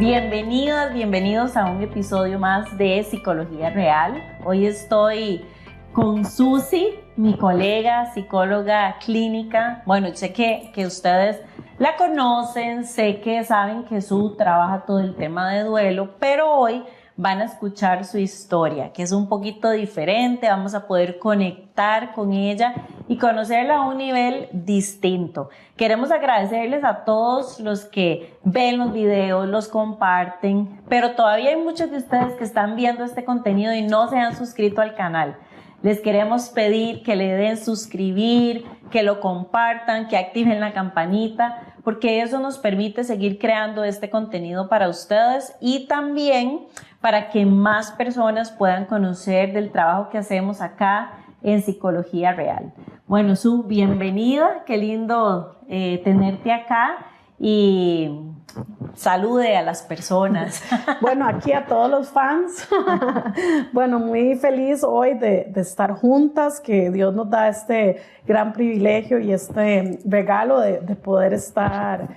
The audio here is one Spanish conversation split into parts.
Bienvenidos, bienvenidos a un episodio más de Psicología Real. Hoy estoy con Susi, mi colega, psicóloga clínica. Bueno, sé que ustedes la conocen, sé que saben que Su trabaja todo el tema de duelo, pero hoy van a escuchar su historia, que es un poquito diferente. Vamos a poder conectar con ella y conocerla a un nivel distinto. Queremos agradecerles a todos los que ven los videos, los comparten, pero todavía hay muchos de ustedes que están viendo este contenido y no se han suscrito al canal. Les queremos pedir que le den suscribir, que lo compartan, que activen la campanita, porque eso nos permite seguir creando este contenido para ustedes y también para que más personas puedan conocer del trabajo que hacemos acá en Psicología Real. Bueno, Su, bienvenida, qué lindo tenerte acá y salude a las personas. Bueno, aquí a todos los fans. Bueno, muy feliz hoy de estar juntas, que Dios nos da este gran privilegio y este regalo de poder estar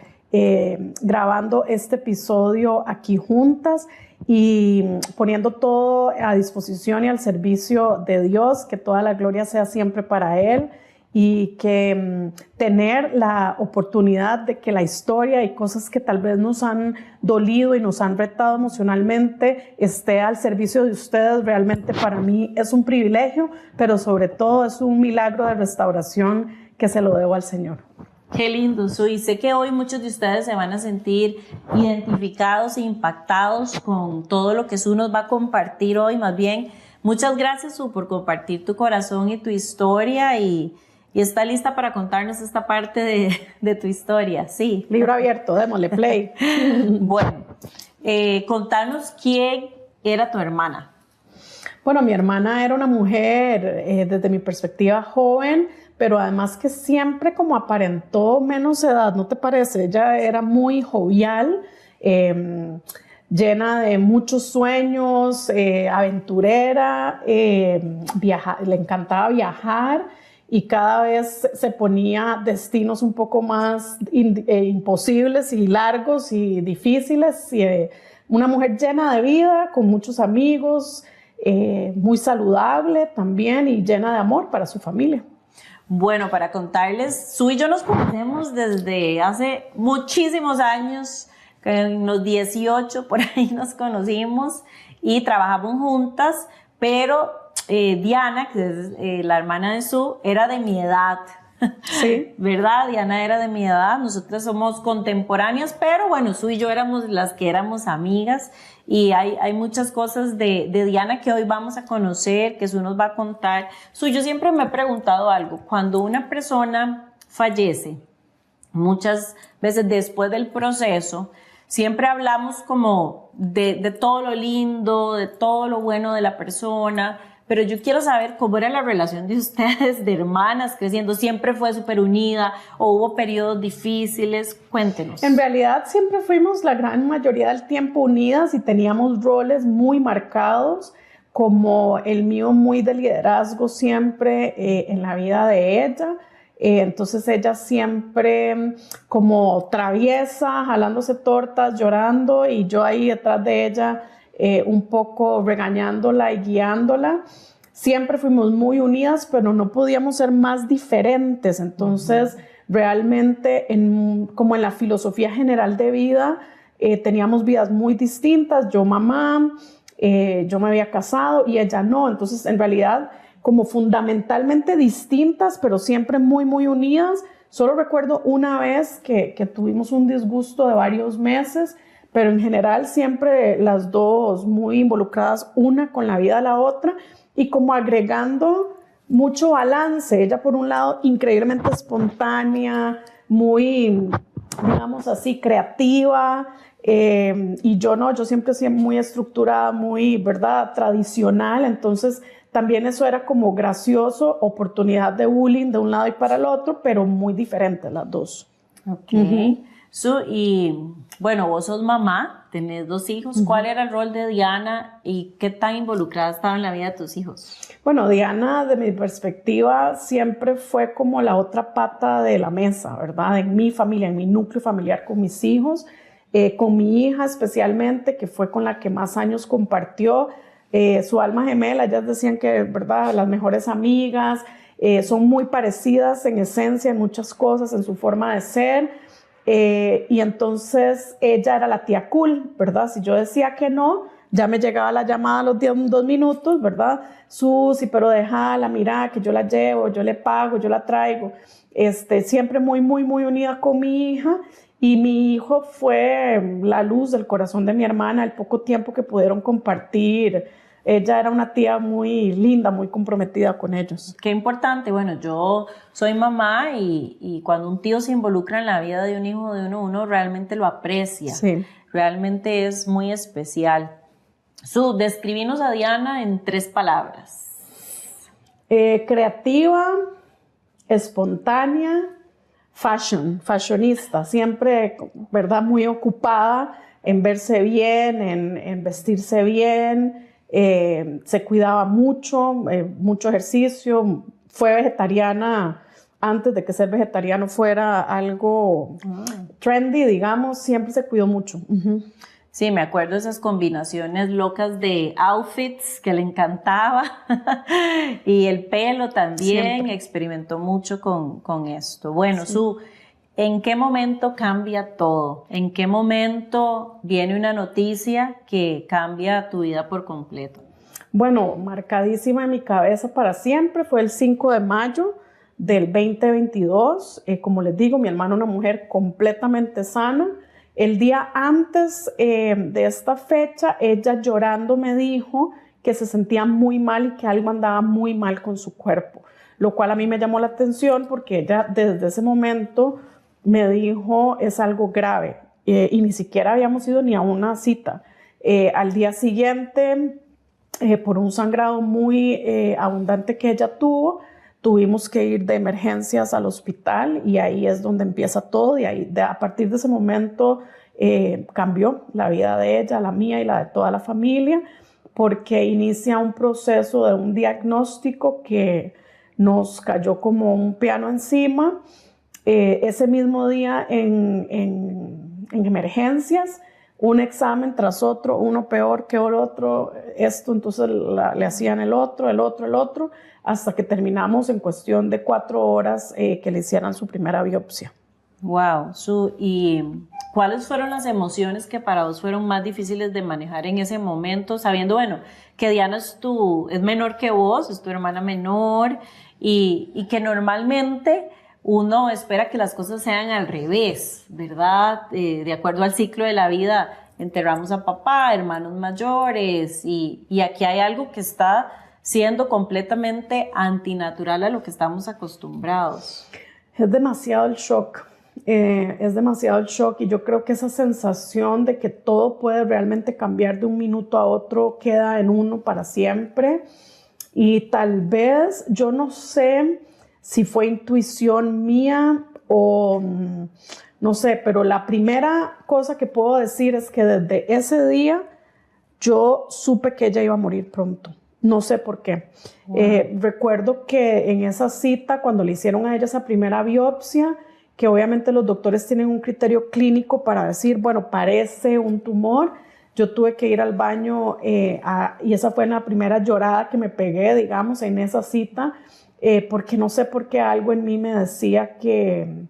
grabando este episodio aquí juntas y poniendo todo a disposición y al servicio de Dios, que toda la gloria sea siempre para Él. Y que tener la oportunidad de que la historia y cosas que tal vez nos han dolido y nos han retado emocionalmente esté al servicio de ustedes, realmente para mí es un privilegio, pero sobre todo es un milagro de restauración que se lo debo al Señor. Qué lindo, Su, y sé que hoy muchos de ustedes se van a sentir identificados e impactados con todo lo que Su nos va a compartir hoy. Más bien, muchas gracias, Su, por compartir tu corazón y tu historia y está lista para contarnos esta parte de tu historia, sí. Libro abierto, démosle play. Bueno, contanos quién era tu hermana. Bueno, mi hermana era una mujer, desde mi perspectiva, joven, pero además que siempre como aparentó menos edad, ¿no te parece? Ella era muy jovial, llena de muchos sueños, aventurera, le encantaba viajar. Y cada vez se ponía destinos un poco más imposibles y largos y difíciles. Y, una mujer llena de vida, con muchos amigos, muy saludable también y llena de amor para su familia. Bueno, para contarles, Su y yo nos conocemos desde hace muchísimos años, en los 18 por ahí nos conocimos y trabajamos juntas, pero Diana, que es la hermana de Su, era de mi edad. Sí. ¿Verdad? Diana era de mi edad, nosotras somos contemporáneas, pero bueno, Su y yo éramos las que éramos amigas y hay muchas cosas de Diana que hoy vamos a conocer, que Su nos va a contar. Su, yo siempre me he preguntado algo, cuando una persona fallece, muchas veces después del proceso, siempre hablamos como de todo lo lindo, de todo lo bueno de la persona, pero yo quiero saber cómo era la relación de ustedes, de hermanas creciendo. ¿Siempre fue súper unida o hubo periodos difíciles? Cuéntenos. En realidad siempre fuimos la gran mayoría del tiempo unidas y teníamos roles muy marcados, como el mío muy de liderazgo siempre en la vida de ella. Entonces ella siempre como traviesa, jalándose tortas, llorando, y yo ahí detrás de ella un poco regañándola y guiándola. Siempre fuimos muy unidas, pero no podíamos ser más diferentes. Entonces realmente como en la filosofía general de vida teníamos vidas muy distintas. Yo mamá, yo me había casado y ella no. Entonces en realidad como fundamentalmente distintas, pero siempre muy, muy unidas. Solo recuerdo una vez que tuvimos un disgusto de varios meses, pero en general siempre las dos muy involucradas una con la vida de la otra y como agregando mucho balance. Ella por un lado increíblemente espontánea, muy, digamos así, creativa, y yo no, yo siempre muy estructurada, muy, ¿verdad?, tradicional. Entonces también eso era como gracioso, oportunidad de bullying de un lado y para el otro, pero muy diferentes las dos. Ok. Su, y bueno, vos sos mamá, tenés 2 hijos. ¿Cuál era el rol de Diana y qué tan involucrada estaba en la vida de tus hijos? Bueno, Diana, de mi perspectiva, siempre fue como la otra pata de la mesa, ¿verdad? En mi familia, en mi núcleo familiar con mis hijos. con mi hija especialmente, que fue con la que más años compartió, su alma gemela. Ellas decían que, ¿verdad?, las mejores amigas, son muy parecidas en esencia, en muchas cosas, en su forma de ser. Y entonces ella era la tía cool, ¿verdad? Si yo decía que no, ya me llegaba la llamada a los 2 minutos, ¿verdad? Susi, pero déjala, mira, que yo la llevo, yo le pago, yo la traigo. Siempre muy, muy, muy unida con mi hija. Y mi hijo fue la luz del corazón de mi hermana, el poco tiempo que pudieron compartir. Ella era una tía muy linda, muy comprometida con ellos. Qué importante. Bueno, yo soy mamá y cuando un tío se involucra en la vida de un hijo de uno realmente lo aprecia. Sí. Realmente es muy especial. Describinos a Diana en 3 palabras. Creativa, espontánea, fashionista, siempre, ¿verdad?, muy ocupada en verse bien, en vestirse bien. Se cuidaba mucho, mucho ejercicio. Fue vegetariana antes de que ser vegetariano fuera algo trendy, digamos. Siempre se cuidó mucho. Sí, me acuerdo de esas combinaciones locas de outfits que le encantaba y el pelo también. Siempre experimentó mucho con esto. Bueno, sí. ¿En qué momento cambia todo? ¿En qué momento viene una noticia que cambia tu vida por completo? Bueno, marcadísima en mi cabeza para siempre fue el 5 de mayo del 2022. Como les digo, mi hermana, una mujer completamente sana. El día antes de esta fecha, ella llorando me dijo que se sentía muy mal y que algo andaba muy mal con su cuerpo, lo cual a mí me llamó la atención porque ella desde ese momento me dijo es algo grave y ni siquiera habíamos ido ni a una cita. Al día siguiente, por un sangrado muy abundante que ella tuvo, tuvimos que ir de emergencias al hospital y ahí es donde empieza todo. Y a partir de ese momento cambió la vida de ella, la mía y la de toda la familia, porque inicia un proceso de un diagnóstico que nos cayó como un piano encima. Ese mismo día en emergencias, un examen tras otro, uno peor que el otro, entonces le hacían el otro, hasta que terminamos en cuestión de 4 horas que le hicieran su primera biopsia. Wow, ¿y cuáles fueron las emociones que para vos fueron más difíciles de manejar en ese momento, sabiendo, bueno, que Diana es menor que vos, es tu hermana menor, y que normalmente uno espera que las cosas sean al revés, ¿verdad? De acuerdo al ciclo de la vida, enterramos a papá, hermanos mayores, y aquí hay algo que está siendo completamente antinatural a lo que estamos acostumbrados. Es demasiado el shock, y yo creo que esa sensación de que todo puede realmente cambiar de un minuto a otro queda en uno para siempre, y tal vez, yo no sé si fue intuición mía o no sé, pero la primera cosa que puedo decir es que desde ese día yo supe que ella iba a morir pronto. No sé por qué. Wow. Recuerdo que en esa cita, cuando le hicieron a ella esa primera biopsia, que obviamente los doctores tienen un criterio clínico para decir, bueno, parece un tumor. Yo tuve que ir al baño y esa fue la primera llorada que me pegué, digamos, en esa cita, porque no sé por qué algo en mí me decía que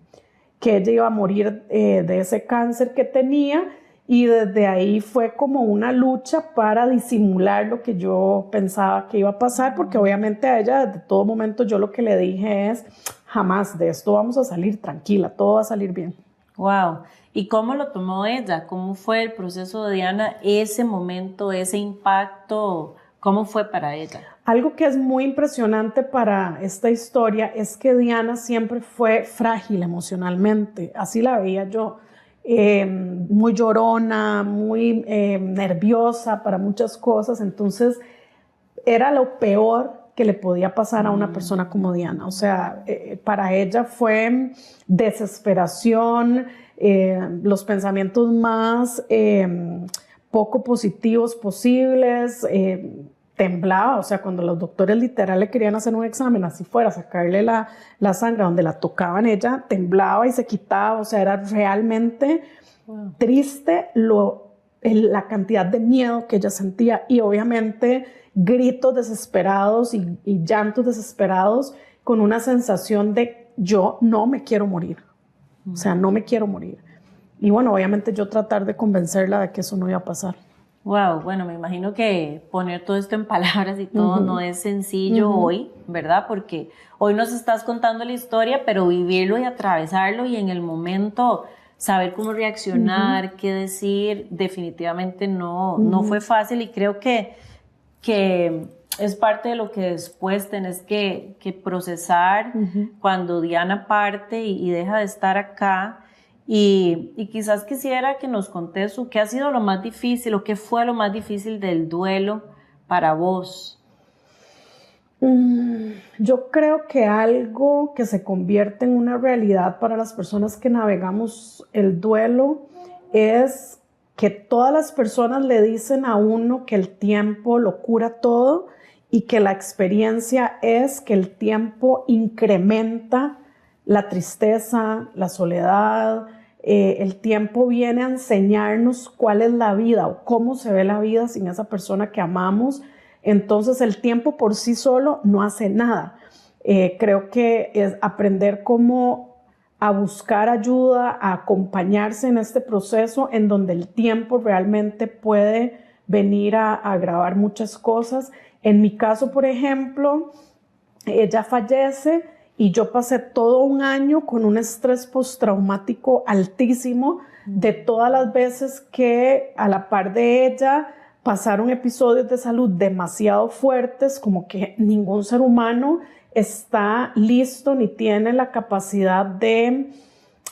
ella iba a morir de ese cáncer que tenía, y desde ahí fue como una lucha para disimular lo que yo pensaba que iba a pasar, porque obviamente a ella desde todo momento yo lo que le dije es, jamás de esto vamos a salir tranquila, todo va a salir bien. Wow. ¿Y cómo lo tomó ella? ¿Cómo fue el proceso de Diana, ese momento, ese impacto? ¿Cómo fue para ella? Algo que es muy impresionante para esta historia es que Diana siempre fue frágil emocionalmente, así la veía yo, muy llorona, muy nerviosa para muchas cosas, entonces era lo peor que le podía pasar a una persona como Diana. O sea, para ella fue desesperación, los pensamientos más poco positivos posibles, temblaba, o sea, cuando los doctores literal le querían hacer un examen, así fuera, sacarle la sangre donde la tocaban, ella temblaba y se quitaba, o sea, era realmente triste la cantidad de miedo que ella sentía y obviamente gritos desesperados y llantos desesperados con una sensación de yo no me quiero morir, o sea, no me quiero morir. Y bueno, obviamente yo tratar de convencerla de que eso no iba a pasar. Wow, bueno, me imagino que poner todo esto en palabras y todo no es sencillo hoy, ¿verdad? Porque hoy nos estás contando la historia, pero vivirlo y atravesarlo y en el momento saber cómo reaccionar, qué decir, definitivamente no fue fácil y creo que es parte de lo que después tenés que procesar cuando Diana parte y deja de estar acá. Y quizás quisiera que nos contes qué ha sido lo más difícil o qué fue lo más difícil del duelo para vos. Yo creo que algo que se convierte en una realidad para las personas que navegamos el duelo es que todas las personas le dicen a uno que el tiempo lo cura todo y que la experiencia es que el tiempo incrementa la tristeza, la soledad. El tiempo viene a enseñarnos cuál es la vida o cómo se ve la vida sin esa persona que amamos. Entonces el tiempo por sí solo no hace nada. Creo que es aprender cómo a buscar ayuda, a acompañarse en este proceso en donde el tiempo realmente puede venir a agravar muchas cosas. En mi caso, por ejemplo, ella fallece y yo pasé todo un año con un estrés postraumático altísimo de todas las veces que a la par de ella pasaron episodios de salud demasiado fuertes, como que ningún ser humano está listo ni tiene la capacidad de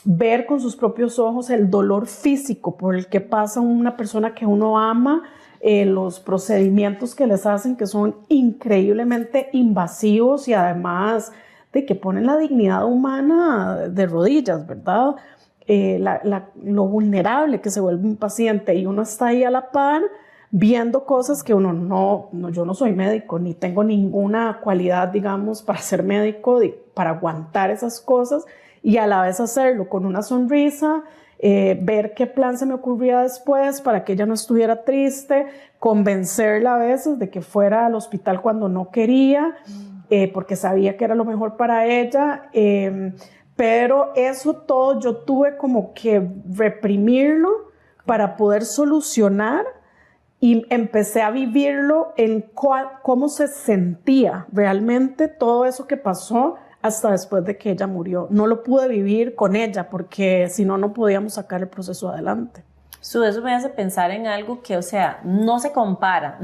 ver con sus propios ojos el dolor físico por el que pasa una persona que uno ama, los procedimientos que les hacen que son increíblemente invasivos y además de que ponen la dignidad humana de rodillas, ¿verdad? Lo vulnerable que se vuelve un paciente y uno está ahí a la par viendo cosas que uno yo no soy médico ni tengo ninguna cualidad, digamos, para ser médico, para aguantar esas cosas y a la vez hacerlo con una sonrisa, ver qué plan se me ocurría después para que ella no estuviera triste, convencerla a veces de que fuera al hospital cuando no quería, porque sabía que era lo mejor para ella, pero eso todo yo tuve como que reprimirlo para poder solucionar y empecé a vivirlo en cómo se sentía realmente todo eso que pasó hasta después de que ella murió. No lo pude vivir con ella porque si no, no podíamos sacar el proceso adelante. Eso me hace pensar en algo que, o sea, no se compara,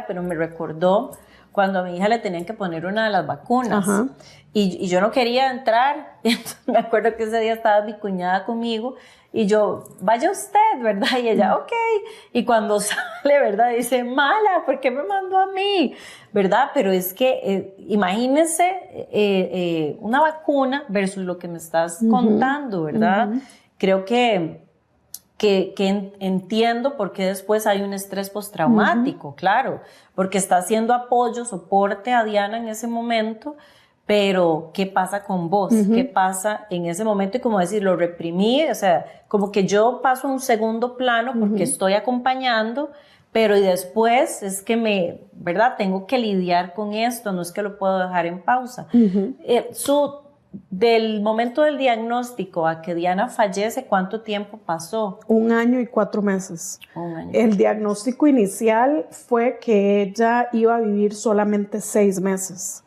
pero me recordó cuando a mi hija le tenían que poner una de las vacunas. Ajá. Y yo no quería entrar. Y entonces me acuerdo que ese día estaba mi cuñada conmigo y yo, vaya usted, ¿verdad? Y ella, ok. Y cuando sale, ¿verdad? Dice, mala, ¿por qué me mandó a mí? ¿Verdad? Pero es que imagínense una vacuna versus lo que me estás contando, ¿verdad? Creo que entiendo por qué después hay un estrés postraumático, claro, porque está haciendo apoyo, soporte a Diana en ese momento, pero ¿qué pasa con vos? ¿Qué pasa en ese momento? Y como decir, lo reprimí, o sea, como que yo paso a un segundo plano porque estoy acompañando, pero y después es que ¿verdad? Tengo que lidiar con esto, no es que lo puedo dejar en pausa. Del momento del diagnóstico a que Diana fallece, ¿cuánto tiempo pasó? 1 año y 4 meses. 1 año. El diagnóstico inicial fue que ella iba a vivir solamente 6 meses,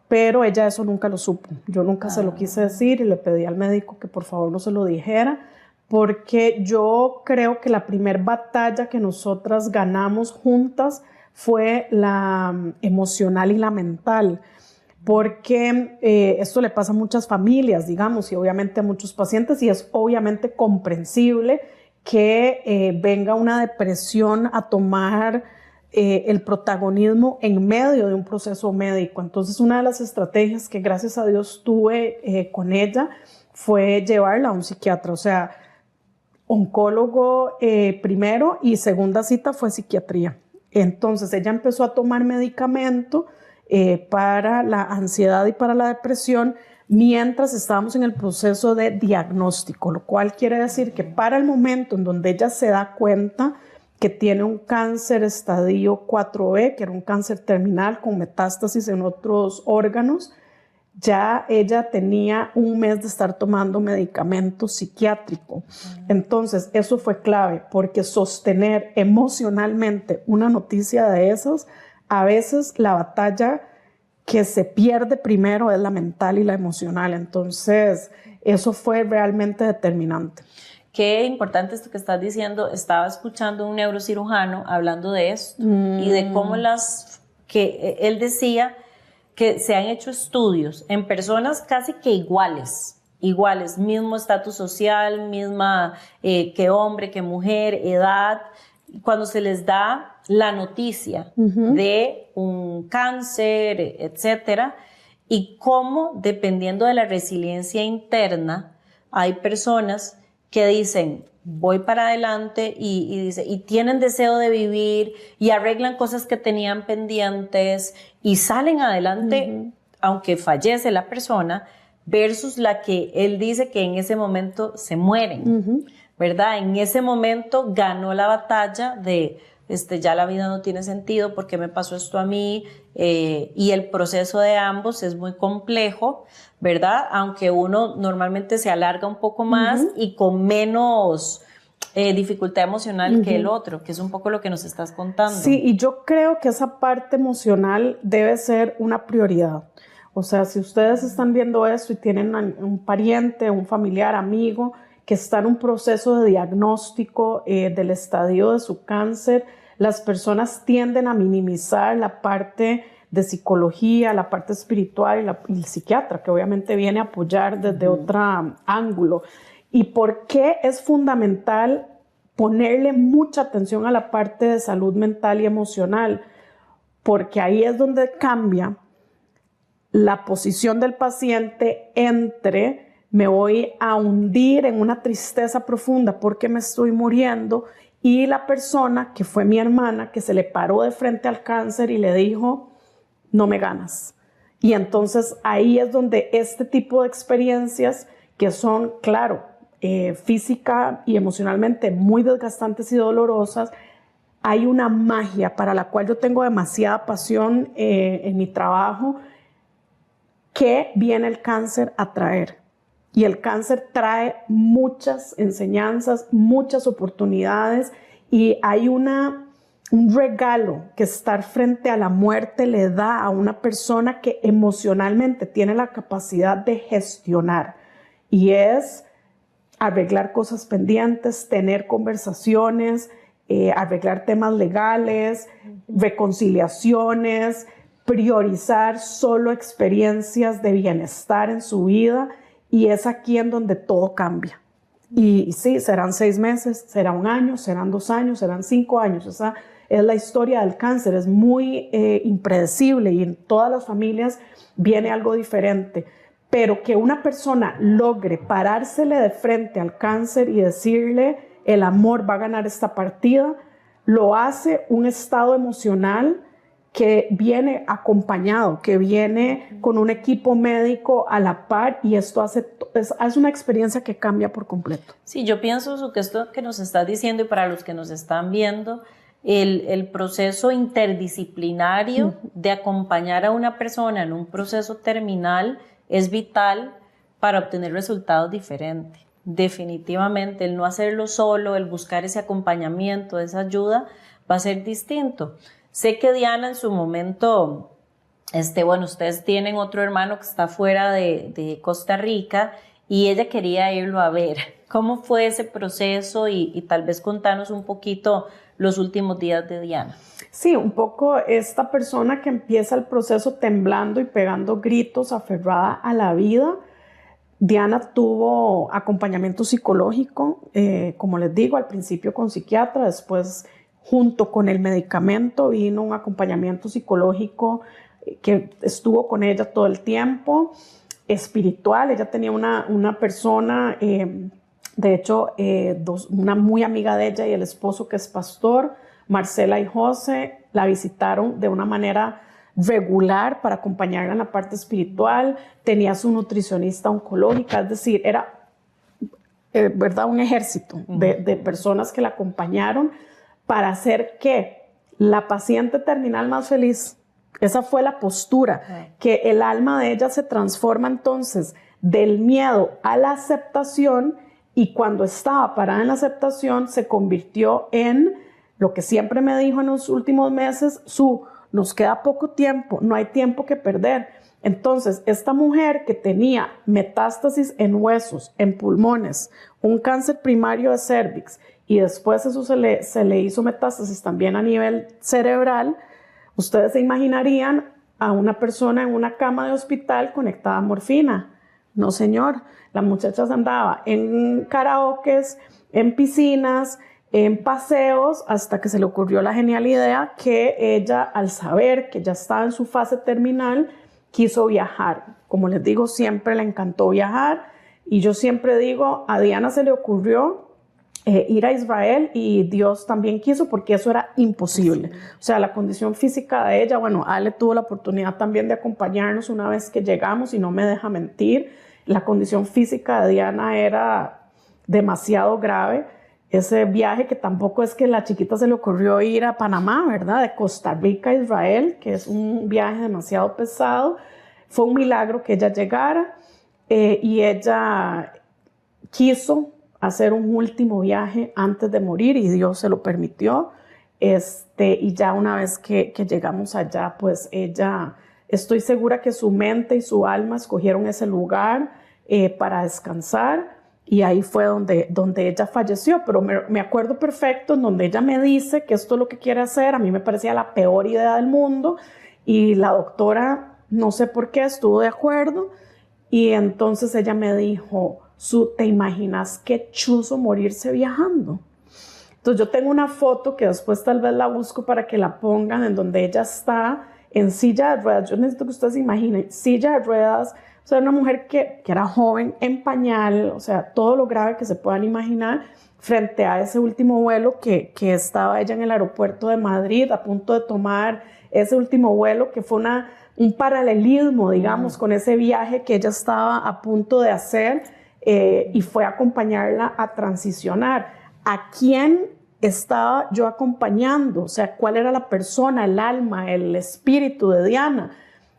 pero ella eso nunca lo supo. Yo nunca se lo quise decir y le pedí al médico que por favor no se lo dijera, porque yo creo que la primer batalla que nosotras ganamos juntas fue la emocional y la mental. Porque esto le pasa a muchas familias, digamos, y obviamente a muchos pacientes, y es obviamente comprensible que venga una depresión a tomar el protagonismo en medio de un proceso médico. Entonces, una de las estrategias que gracias a Dios tuve con ella fue llevarla a un psiquiatra, o sea, oncólogo primero y segunda cita fue psiquiatría. Entonces, ella empezó a tomar medicamento para la ansiedad y para la depresión, mientras estábamos en el proceso de diagnóstico, lo cual quiere decir que para el momento en donde ella se da cuenta que tiene un cáncer estadio 4B, que era un cáncer terminal con metástasis en otros órganos, ya ella tenía un mes de estar tomando medicamento psiquiátrico. Entonces, eso fue clave, porque sostener emocionalmente una noticia de esas, a veces la batalla que se pierde primero es la mental y la emocional. Entonces, eso fue realmente determinante. Qué importante esto que estás diciendo. Estaba escuchando un neurocirujano hablando de esto y de cómo que él decía que se han hecho estudios en personas casi que iguales, mismo estatus social, misma que hombre, que mujer, edad, cuando se les da la noticia de un cáncer, etcétera, y cómo, dependiendo de la resiliencia interna, hay personas que dicen, voy para adelante y tienen deseo de vivir y arreglan cosas que tenían pendientes y salen adelante, aunque fallece la persona, versus la que él dice que en ese momento se mueren, ¿verdad? En ese momento ganó la batalla de ya la vida no tiene sentido, ¿por qué me pasó esto a mí? Y el proceso de ambos es muy complejo, ¿verdad? Aunque uno normalmente se alarga un poco más y con menos dificultad emocional que el otro, que es un poco lo que nos estás contando. Sí, y yo creo que esa parte emocional debe ser una prioridad. O sea, si ustedes están viendo esto y tienen un pariente, un familiar, amigo, que está en un proceso de diagnóstico del estadio de su cáncer, las personas tienden a minimizar la parte de psicología, la parte espiritual y el psiquiatra, que obviamente viene a apoyar desde otro ángulo. ¿Y por qué es fundamental ponerle mucha atención a la parte de salud mental y emocional? Porque ahí es donde cambia la posición del paciente entre me voy a hundir en una tristeza profunda porque me estoy muriendo, y la persona que fue mi hermana, que se le paró de frente al cáncer y le dijo, no me ganas. Y entonces ahí es donde este tipo de experiencias que son, claro, física y emocionalmente muy desgastantes y dolorosas, hay una magia para la cual yo tengo demasiada pasión en mi trabajo, que viene el cáncer a traer. Y el cáncer trae muchas enseñanzas, muchas oportunidades, y hay un regalo que estar frente a la muerte le da a una persona que emocionalmente tiene la capacidad de gestionar, y es arreglar cosas pendientes, tener conversaciones, arreglar temas legales, reconciliaciones, priorizar solo experiencias de bienestar en su vida. Y es aquí en donde todo cambia. Y sí, serán 6 meses, será 1 año, serán 2 años, serán 5 años. Esa es la historia del cáncer, es muy impredecible, y en todas las familias viene algo diferente. Pero que una persona logre parársele de frente al cáncer y decirle, el amor va a ganar esta partida, lo hace un estado emocional que viene acompañado, que viene con un equipo médico a la par, y esto es una experiencia que cambia por completo. Sí, yo pienso que esto que nos estás diciendo, y para los que nos están viendo, el proceso interdisciplinario de acompañar a una persona en un proceso terminal es vital para obtener resultados diferentes. Definitivamente, el no hacerlo solo, el buscar ese acompañamiento, esa ayuda, va a ser distinto. Sé que Diana en su momento, bueno, ustedes tienen otro hermano que está fuera de Costa Rica y ella quería irlo a ver. ¿Cómo fue ese proceso? Y tal vez contanos un poquito los últimos días de Diana. Sí, un poco esta persona que empieza el proceso temblando y pegando gritos, aferrada a la vida. Diana tuvo acompañamiento psicológico, como les digo, al principio con psiquiatra, después junto con el medicamento vino un acompañamiento psicológico que estuvo con ella todo el tiempo, espiritual. Ella tenía una persona, de hecho, una muy amiga de ella y el esposo que es pastor, Marcela y José, la visitaron de una manera regular para acompañarla en la parte espiritual, tenía su nutricionista oncológica, es decir, era ¿verdad? Un ejército de personas que la acompañaron para hacer que la paciente terminal más feliz. Esa fue la postura, que el alma de ella se transforma entonces del miedo a la aceptación, y cuando estaba parada en la aceptación se convirtió en lo que siempre me dijo en los últimos meses: nos queda poco tiempo, no hay tiempo que perder. Entonces, esta mujer que tenía metástasis en huesos, en pulmones, un cáncer primario de cérvix, y después eso se le hizo metástasis también a nivel cerebral, ustedes se imaginarían a una persona en una cama de hospital conectada a morfina. No, señor, la muchacha andaba en karaokes, en piscinas, en paseos, hasta que se le ocurrió la genial idea que ella, al saber que ya estaba en su fase terminal, quiso viajar. Como les digo, siempre le encantó viajar, y yo siempre digo, a Diana se le ocurrió ir a Israel, y Dios también quiso, porque eso era imposible. O sea, la condición física de ella, bueno, Ale tuvo la oportunidad también de acompañarnos una vez que llegamos, y no me deja mentir, la condición física de Diana era demasiado grave. Ese viaje, que tampoco es que la chiquita se le ocurrió ir a Panamá, ¿verdad? De Costa Rica a Israel, que es un viaje demasiado pesado. Fue un milagro que ella llegara, y ella quiso hacer un último viaje antes de morir, y Dios se lo permitió. Y ya una vez que llegamos allá, pues ella, estoy segura que su mente y su alma escogieron ese lugar para descansar. Y ahí fue donde ella falleció, pero me acuerdo perfecto en donde ella me dice que esto es lo que quiere hacer. A mí me parecía la peor idea del mundo, y la doctora, no sé por qué, estuvo de acuerdo, y entonces ella me dijo: ¿te imaginas qué chuzo morirse viajando? Entonces yo tengo una foto que después tal vez la busco para que la pongan, en donde ella está en silla de ruedas. Yo necesito que ustedes se imaginen, silla de ruedas. O sea, una mujer que era joven, en pañal, o sea, todo lo grave que se puedan imaginar, frente a ese último vuelo que estaba ella en el aeropuerto de Madrid, a punto de tomar ese último vuelo, que fue un paralelismo, digamos, con ese viaje que ella estaba a punto de hacer, y fue a acompañarla a transicionar. ¿A quién estaba yo acompañando? O sea, ¿cuál era la persona, el alma, el espíritu de Diana?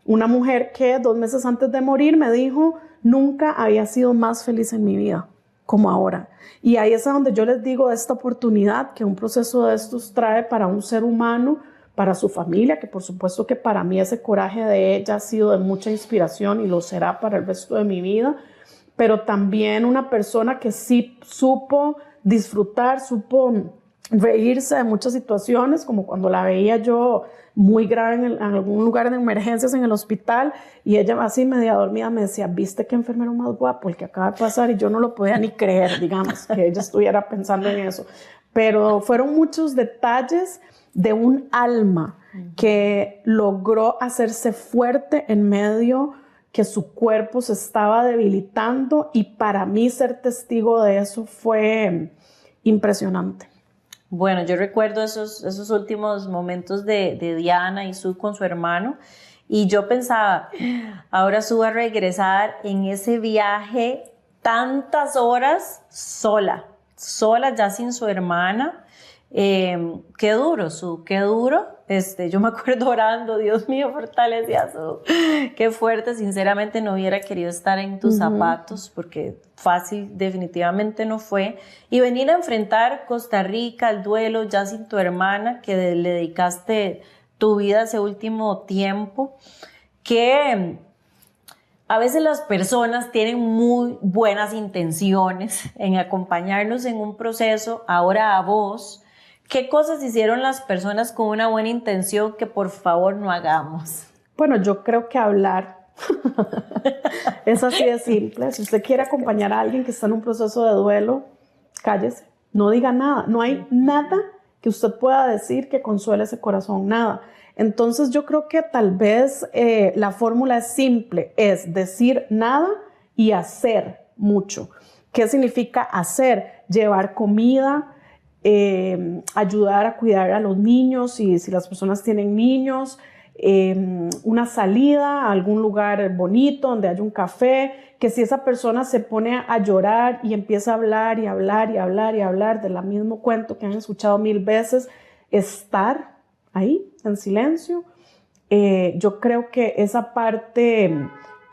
Una mujer que 2 meses antes de morir me dijo: nunca había sido más feliz en mi vida como ahora. Y ahí es donde yo les digo de esta oportunidad que un proceso de estos trae para un ser humano, para su familia, que por supuesto que para mí ese coraje de ella ha sido de mucha inspiración y lo será para el resto de mi vida, pero también una persona que sí supo disfrutar, supo reírse de muchas situaciones, como cuando la veía yo muy grave en algún lugar de emergencias en el hospital, y ella así media dormida me decía: ¿viste qué enfermero más guapo el que acaba de pasar? Y yo no lo podía ni creer, digamos, que ella estuviera pensando en eso. Pero fueron muchos detalles de un alma que logró hacerse fuerte en medio que su cuerpo se estaba debilitando, y para mí ser testigo de eso fue impresionante. Bueno, yo recuerdo esos últimos momentos de Diana y Sue con su hermano, y yo pensaba: ahora Sue va a regresar en ese viaje tantas horas sola ya sin su hermana. Qué duro, Sue, qué duro. Yo me acuerdo orando: Dios mío, fortalece a Sue. Qué fuerte, sinceramente no hubiera querido estar en tus zapatos, porque fácil definitivamente no fue. Y venir a enfrentar Costa Rica, el duelo ya sin tu hermana, que le dedicaste tu vida ese último tiempo, que a veces las personas tienen muy buenas intenciones en acompañarnos en un proceso. Ahora a vos, ¿qué cosas hicieron las personas con una buena intención que por favor no hagamos? Bueno, yo creo que hablar es así de simple. Si usted quiere acompañar a alguien que está en un proceso de duelo, cállese, no diga nada. No hay nada que usted pueda decir que consuele ese corazón, nada. Entonces yo creo que tal vez la fórmula es simple, es decir nada y hacer mucho. ¿Qué significa hacer? Llevar comida, ayudar a cuidar a los niños, y si las personas tienen niños, una salida a algún lugar bonito donde haya un café, que si esa persona se pone a llorar y empieza a hablar y hablar y hablar y hablar del mismo cuento que han escuchado 1000 veces, estar ahí en silencio. Yo creo que esa parte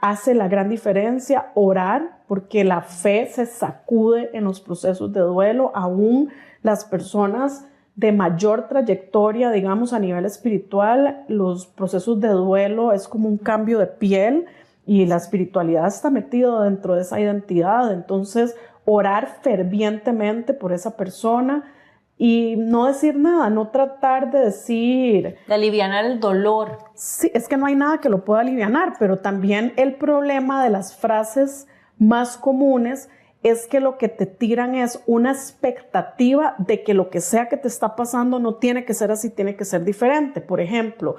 hace la gran diferencia, orar, porque la fe se sacude en los procesos de duelo, aún las personas de mayor trayectoria, digamos, a nivel espiritual, los procesos de duelo es como un cambio de piel y la espiritualidad está metida dentro de esa identidad. Entonces, orar fervientemente por esa persona y no decir nada, no tratar de decir... De alivianar el dolor. Sí, es que no hay nada que lo pueda alivianar, pero también el problema de las frases más comunes es que lo que te tiran es una expectativa de que lo que sea que te está pasando no tiene que ser así, tiene que ser diferente. Por ejemplo,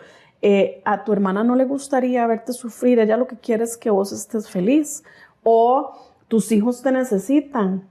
a tu hermana no le gustaría verte sufrir, ella lo que quiere es que vos estés feliz. O tus hijos te necesitan.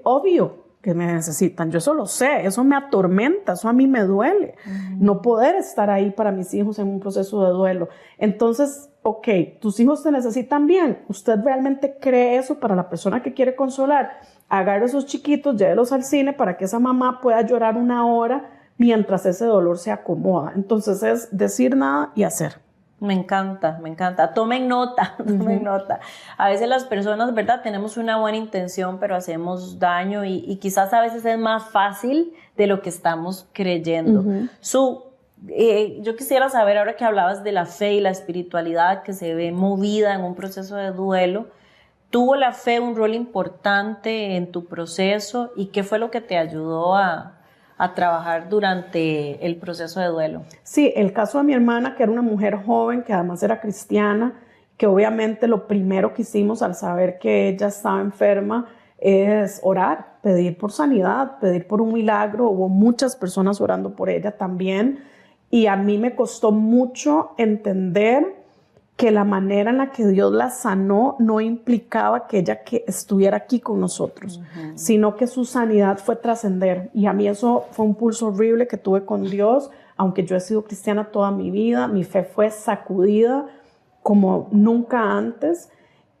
Obvio que me necesitan, yo eso lo sé, eso me atormenta, eso a mí me duele, no poder estar ahí para mis hijos en un proceso de duelo. Entonces, ok, tus hijos te necesitan bien, ¿usted realmente cree eso para la persona que quiere consolar? Agarre a esos chiquitos, llévelos al cine para que esa mamá pueda llorar 1 hora mientras ese dolor se acomoda. Entonces es decir nada y hacer. Me encanta, me encanta. Tomen nota, tomen nota. A veces las personas, ¿verdad? Tenemos una buena intención, pero hacemos daño y quizás a veces es más fácil de lo que estamos creyendo. Yo quisiera saber, ahora que hablabas de la fe y la espiritualidad que se ve movida en un proceso de duelo, ¿tuvo la fe un rol importante en tu proceso y qué fue lo que te ayudó a trabajar durante el proceso de duelo? Sí, el caso de mi hermana, que era una mujer joven, que además era cristiana, que obviamente lo primero que hicimos al saber que ella estaba enferma es orar, pedir por sanidad, pedir por un milagro. Hubo muchas personas orando por ella también y a mí me costó mucho entender que la manera en la que Dios la sanó no implicaba que ella estuviera aquí con nosotros, sino que su sanidad fue trascender. Y a mí eso fue un pulso horrible que tuve con Dios, aunque yo he sido cristiana toda mi vida, mi fe fue sacudida como nunca antes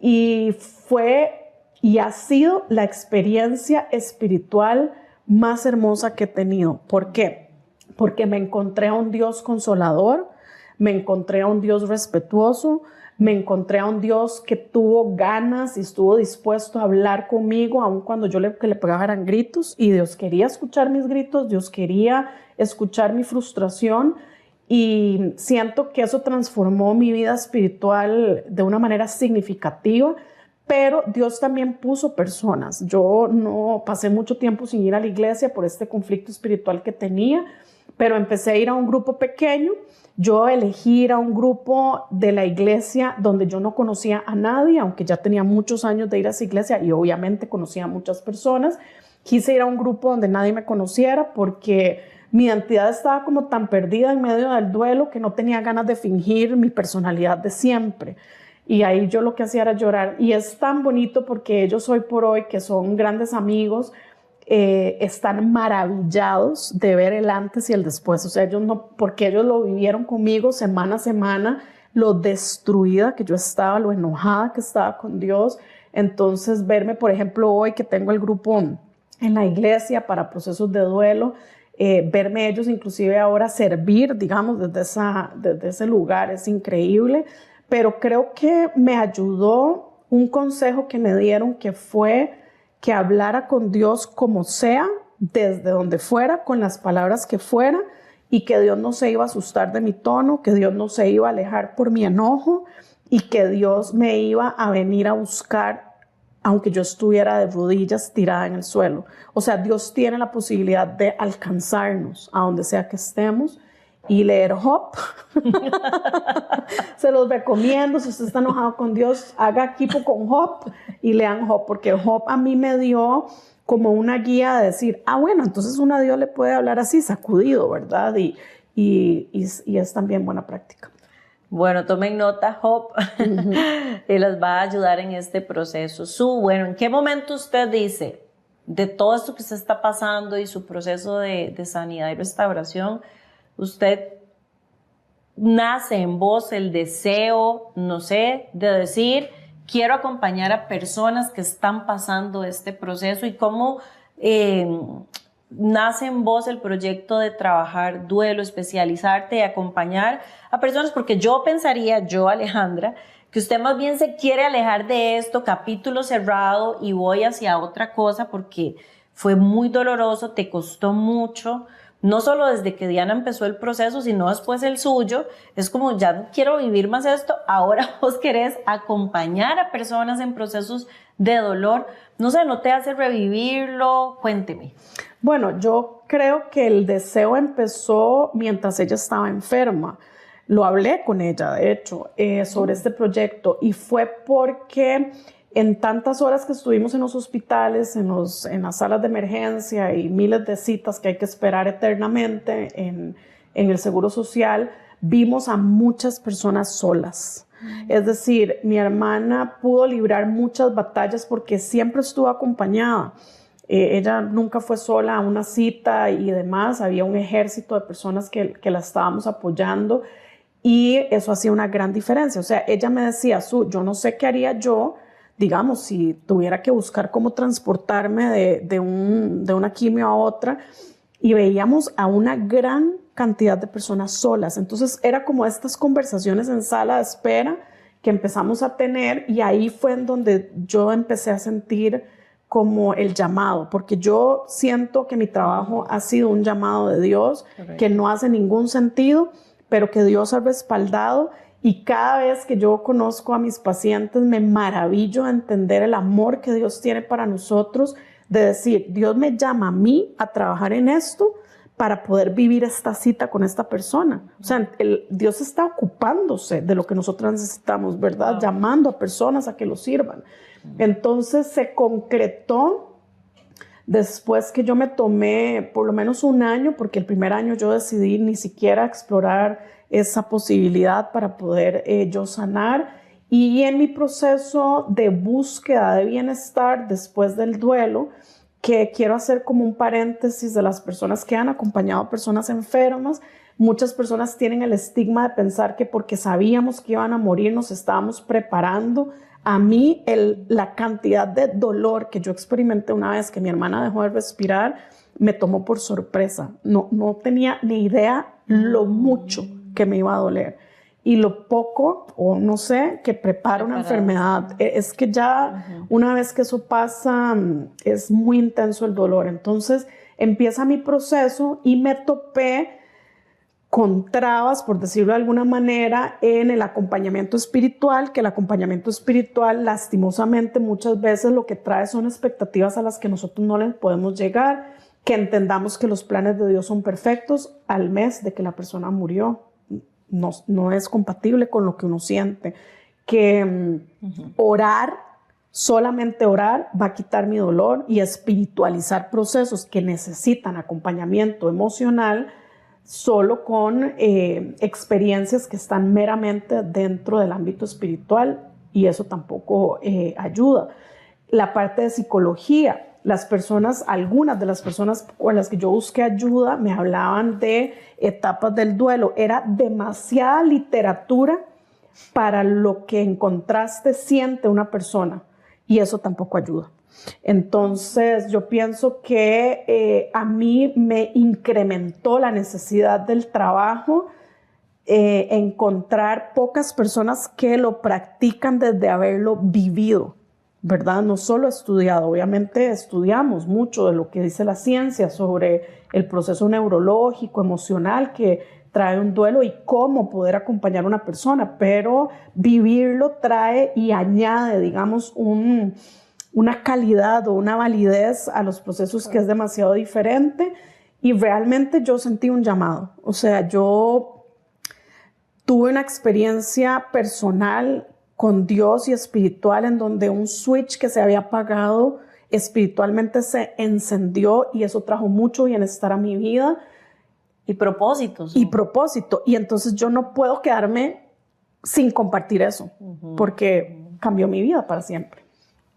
y fue y ha sido la experiencia espiritual más hermosa que he tenido. ¿Por qué? Porque me encontré a un Dios consolador, me encontré a un Dios respetuoso, me encontré a un Dios que tuvo ganas y estuvo dispuesto a hablar conmigo, aun cuando yo que le pegaran gritos, y Dios quería escuchar mis gritos, Dios quería escuchar mi frustración, y siento que eso transformó mi vida espiritual de una manera significativa, pero Dios también puso personas. Yo no pasé mucho tiempo sin ir a la iglesia por este conflicto espiritual que tenía, pero empecé a ir a un grupo pequeño. Yo elegí ir a un grupo de la iglesia donde yo no conocía a nadie, aunque ya tenía muchos años de ir a esa iglesia y obviamente conocía a muchas personas. Quise ir a un grupo donde nadie me conociera porque mi identidad estaba como tan perdida en medio del duelo que no tenía ganas de fingir mi personalidad de siempre. Y ahí yo lo que hacía era llorar. Y es tan bonito porque ellos hoy por hoy, que son grandes amigos, están maravillados de ver el antes y el después. O sea, ellos no, porque ellos lo vivieron conmigo semana a semana, lo destruida que yo estaba, lo enojada que estaba con Dios. Entonces, verme, por ejemplo, hoy que tengo el grupo en la iglesia para procesos de duelo, verme ellos inclusive ahora servir, digamos, desde ese lugar es increíble. Pero creo que me ayudó un consejo que me dieron, que fue que hablara con Dios como sea, desde donde fuera, con las palabras que fuera, y que Dios no se iba a asustar de mi tono, que Dios no se iba a alejar por mi enojo, y que Dios me iba a venir a buscar, aunque yo estuviera de rodillas tirada en el suelo. O sea, Dios tiene la posibilidad de alcanzarnos a donde sea que estemos. Y leer Job, se los recomiendo. Si usted está enojado con Dios, haga equipo con Job y lean Job, porque Job a mí me dio como una guía de decir, bueno, entonces a Dios le puede hablar así, sacudido, ¿verdad? Y es también buena práctica. Bueno, tomen nota, Job, y les va a ayudar en este proceso. Bueno, ¿en qué momento usted dice, de todo esto que usted está pasando y su proceso de sanidad y restauración, usted nace en vos el deseo, no sé, de decir, quiero acompañar a personas que están pasando este proceso y cómo nace en vos el proyecto de trabajar duelo, especializarte y acompañar a personas? Porque yo pensaría, Alejandra, que usted más bien se quiere alejar de esto, capítulo cerrado, y voy hacia otra cosa porque fue muy doloroso, te costó mucho, no solo desde que Diana empezó el proceso, sino después el suyo. Es como, ya no quiero vivir más esto, ahora vos querés acompañar a personas en procesos de dolor. No sé, ¿no te hace revivirlo? Cuénteme. Bueno, yo creo que el deseo empezó mientras ella estaba enferma. Lo hablé con ella, de hecho, sobre este proyecto, y fue porque en tantas horas que estuvimos en los hospitales, en las salas de emergencia y miles de citas que hay que esperar eternamente en el Seguro Social, vimos a muchas personas solas. Es decir, mi hermana pudo librar muchas batallas porque siempre estuvo acompañada. Ella nunca fue sola a una cita y demás, había un ejército de personas que la estábamos apoyando, y eso hacía una gran diferencia. O sea, ella me decía, yo no sé qué haría yo, digamos, si tuviera que buscar cómo transportarme de una quimio a otra, y veíamos a una gran cantidad de personas solas. Entonces era como estas conversaciones en sala de espera que empezamos a tener, y ahí fue en donde yo empecé a sentir como el llamado, porque yo siento que mi trabajo ha sido un llamado de Dios, que no hace ningún sentido, pero que Dios ha respaldado, y cada vez que yo conozco a mis pacientes me maravillo de entender el amor que Dios tiene para nosotros, de decir, Dios me llama a mí a trabajar en esto para poder vivir esta cita con esta persona. O sea, Dios está ocupándose de lo que nosotros necesitamos, ¿verdad? Wow. Llamando a personas a que lo sirvan. Entonces se concretó después que yo me tomé por lo menos un año, porque el primer año yo decidí ni siquiera explorar esa posibilidad para poder yo sanar. Y en mi proceso de búsqueda de bienestar después del duelo, que quiero hacer como un paréntesis de las personas que han acompañado a personas enfermas, muchas personas tienen el estigma de pensar que porque sabíamos que iban a morir nos estábamos preparando. A mí la cantidad de dolor que yo experimenté una vez que mi hermana dejó de respirar me tomó por sorpresa. No tenía ni idea lo mucho que me iba a doler y lo poco, o no sé, que prepara una enfermedad. Es que ya una vez que eso pasa es muy intenso el dolor. Entonces empieza mi proceso y me topé con trabas, por decirlo de alguna manera, en el acompañamiento espiritual, que el acompañamiento espiritual lastimosamente muchas veces lo que trae son expectativas a las que nosotros no les podemos llegar, que entendamos que los planes de Dios son perfectos al mes de que la persona murió. No es compatible con lo que uno siente, que orar, solamente orar va a quitar mi dolor, y espiritualizar procesos que necesitan acompañamiento emocional solo con experiencias que están meramente dentro del ámbito espiritual, y eso tampoco ayuda. La parte de psicología, algunas de las personas con las que yo busqué ayuda me hablaban de etapas del duelo. Era demasiada literatura para lo que en contraste siente una persona, y eso tampoco ayuda. Entonces yo pienso que a mí me incrementó la necesidad del trabajo, encontrar pocas personas que lo practican desde haberlo vivido, ¿verdad? No solo estudiado, obviamente estudiamos mucho de lo que dice la ciencia sobre el proceso neurológico, emocional que trae un duelo y cómo poder acompañar a una persona, pero vivirlo trae y añade, digamos, una calidad o una validez a los procesos que es demasiado diferente, y realmente yo sentí un llamado. O sea, yo tuve una experiencia personal con Dios y espiritual en donde un switch que se había apagado espiritualmente se encendió, y eso trajo mucho bienestar a mi vida. Y propósitos. Y propósito. Y entonces yo no puedo quedarme sin compartir eso, porque cambió mi vida para siempre.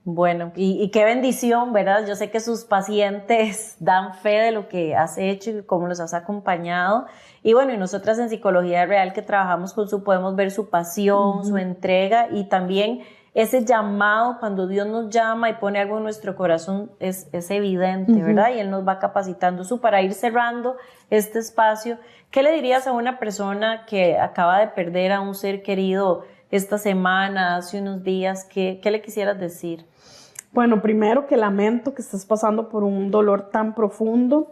Bueno, y qué bendición, ¿verdad? Yo sé que sus pacientes dan fe de lo que has hecho y cómo los has acompañado. Y bueno, y nosotras en Psicología Real que trabajamos con su, podemos ver su pasión, su entrega y también ese llamado, cuando Dios nos llama y pone algo en nuestro corazón, es evidente, ¿verdad? Y Él nos va capacitando. Para ir cerrando este espacio, ¿qué le dirías a una persona que acaba de perder a un ser querido esta semana, hace unos días? ¿Qué le quisieras decir? Bueno, primero que lamento que estés pasando por un dolor tan profundo,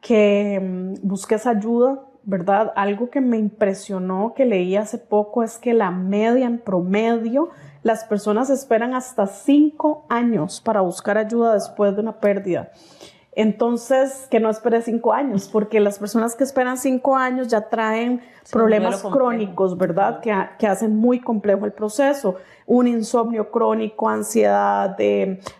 que busques ayuda, ¿verdad? Algo que me impresionó, que leí hace poco, es que la media, en promedio, las personas esperan hasta 5 años para buscar ayuda después de una pérdida. Entonces, que no espere 5 años, porque las personas que esperan 5 años ya traen problemas crónicos, ¿verdad? Que hacen muy complejo el proceso. Un insomnio crónico, ansiedad,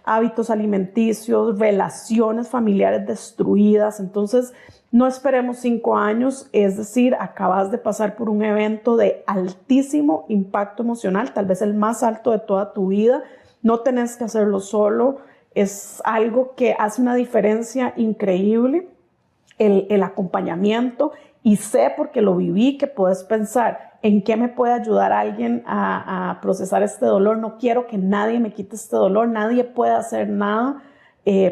hábitos alimenticios, relaciones familiares destruidas. Entonces, no esperemos 5 años, es decir, acabas de pasar por un evento de altísimo impacto emocional, tal vez el más alto de toda tu vida. No tenés que hacerlo solo. Es algo que hace una diferencia increíble, el acompañamiento, y sé porque lo viví que puedes pensar en qué me puede ayudar alguien a procesar este dolor. No quiero que nadie me quite este dolor, nadie puede hacer nada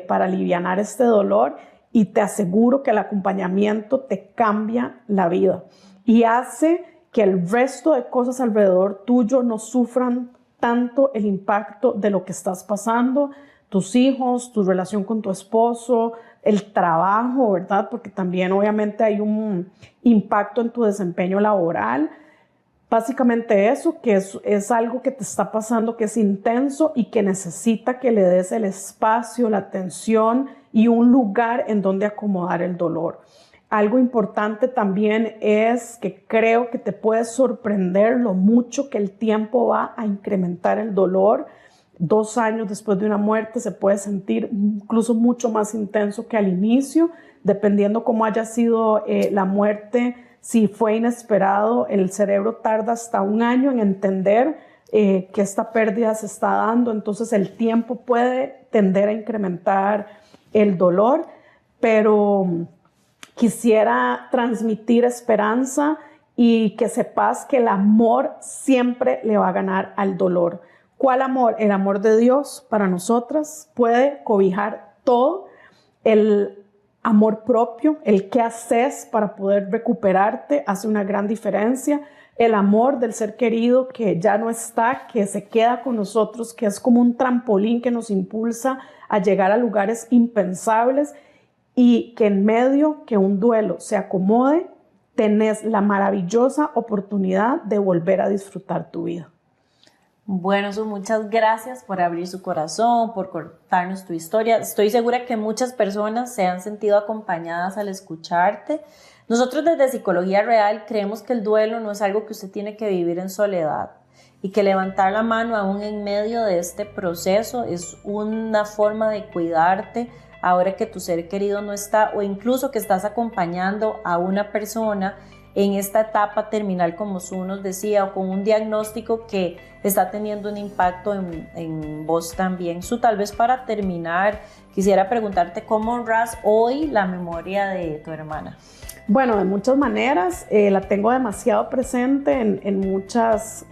para alivianar este dolor, y te aseguro que el acompañamiento te cambia la vida y hace que el resto de cosas alrededor tuyo no sufran tanto el impacto de lo que estás pasando. Tus hijos, tu relación con tu esposo, el trabajo, ¿verdad? Porque también obviamente hay un impacto en tu desempeño laboral. Básicamente eso, que es algo que te está pasando, que es intenso y que necesita que le des el espacio, la atención y un lugar en donde acomodar el dolor. Algo importante también es que creo que te puede sorprender lo mucho que el tiempo va a incrementar el dolor. 2 años después de una muerte se puede sentir incluso mucho más intenso que al inicio, dependiendo cómo haya sido la muerte. Si fue inesperado, el cerebro tarda hasta 1 año en entender que esta pérdida se está dando, entonces el tiempo puede tender a incrementar el dolor, pero quisiera transmitir esperanza y que sepas que el amor siempre le va a ganar al dolor. ¿Cuál amor? El amor de Dios para nosotras puede cobijar todo. El amor propio, el qué haces para poder recuperarte, hace una gran diferencia. El amor del ser querido que ya no está, que se queda con nosotros, que es como un trampolín que nos impulsa a llegar a lugares impensables, y que en medio que un duelo se acomode, tenés la maravillosa oportunidad de volver a disfrutar tu vida. Bueno, muchas gracias por abrir su corazón, por contarnos tu historia. Estoy segura que muchas personas se han sentido acompañadas al escucharte. Nosotros desde Psicología Real creemos que el duelo no es algo que usted tiene que vivir en soledad, y que levantar la mano aún en medio de este proceso es una forma de cuidarte ahora que tu ser querido no está, o incluso que estás acompañando a una persona en esta etapa terminal, como Su nos decía, o con un diagnóstico que está teniendo un impacto en vos también. Su, tal vez para terminar, quisiera preguntarte cómo honras hoy la memoria de tu hermana. Bueno, de muchas maneras, la tengo demasiado presente en muchas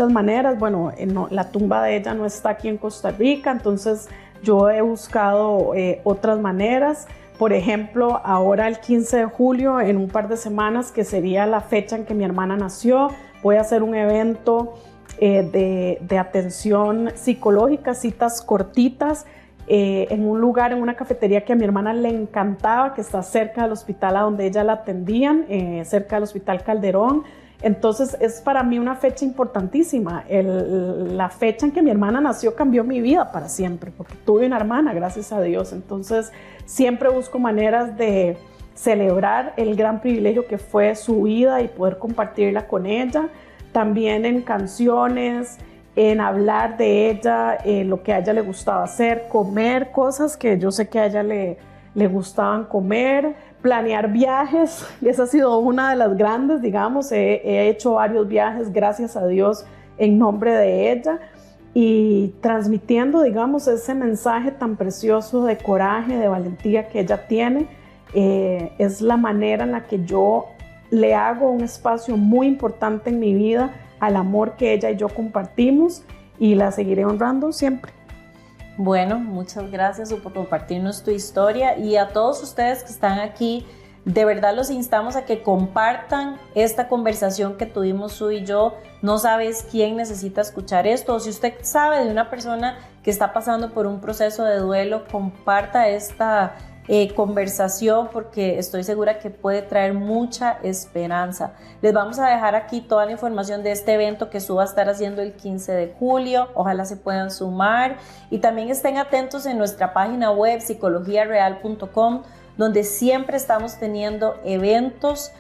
maneras. Bueno, la tumba de ella no está aquí en Costa Rica, entonces yo he buscado otras maneras. Por ejemplo, ahora el 15 de julio, en un par de semanas, que sería la fecha en que mi hermana nació, voy a hacer un evento de atención psicológica, citas cortitas, en un lugar, en una cafetería que a mi hermana le encantaba, que está cerca del hospital a donde ella la atendían, cerca del Hospital Calderón. Entonces es para mí una fecha importantísima. La fecha en que mi hermana nació cambió mi vida para siempre, porque tuve una hermana, gracias a Dios. Entonces siempre busco maneras de celebrar el gran privilegio que fue su vida y poder compartirla con ella. También en canciones, en hablar de ella, lo que a ella le gustaba hacer, comer cosas que yo sé que a ella le gustaban comer, planear viajes. Esa ha sido una de las grandes, digamos. He hecho varios viajes, gracias a Dios, en nombre de ella. y transmitiendo, digamos, ese mensaje tan precioso de coraje, de valentía que ella tiene. Es la manera en la que yo le hago un espacio muy importante en mi vida al amor que ella y yo compartimos, y la seguiré honrando siempre. Bueno, muchas gracias por compartirnos tu historia, y a todos ustedes que están aquí, de verdad los instamos a que compartan esta conversación que tuvimos Su y yo. No sabes quién necesita escuchar esto, o si usted sabe de una persona que está pasando por un proceso de duelo, comparta esta conversación, porque estoy segura que puede traer mucha esperanza. Les vamos a dejar aquí toda la información de este evento que Su va a estar haciendo el 15 de julio. Ojalá se puedan sumar, y también estén atentos en nuestra página web psicologiareal.com, donde siempre estamos teniendo eventos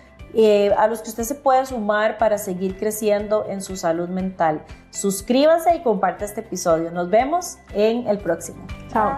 a los que usted se puede sumar para seguir creciendo en su salud mental. Suscríbase y comparte este episodio. Nos vemos en el próximo. Chao.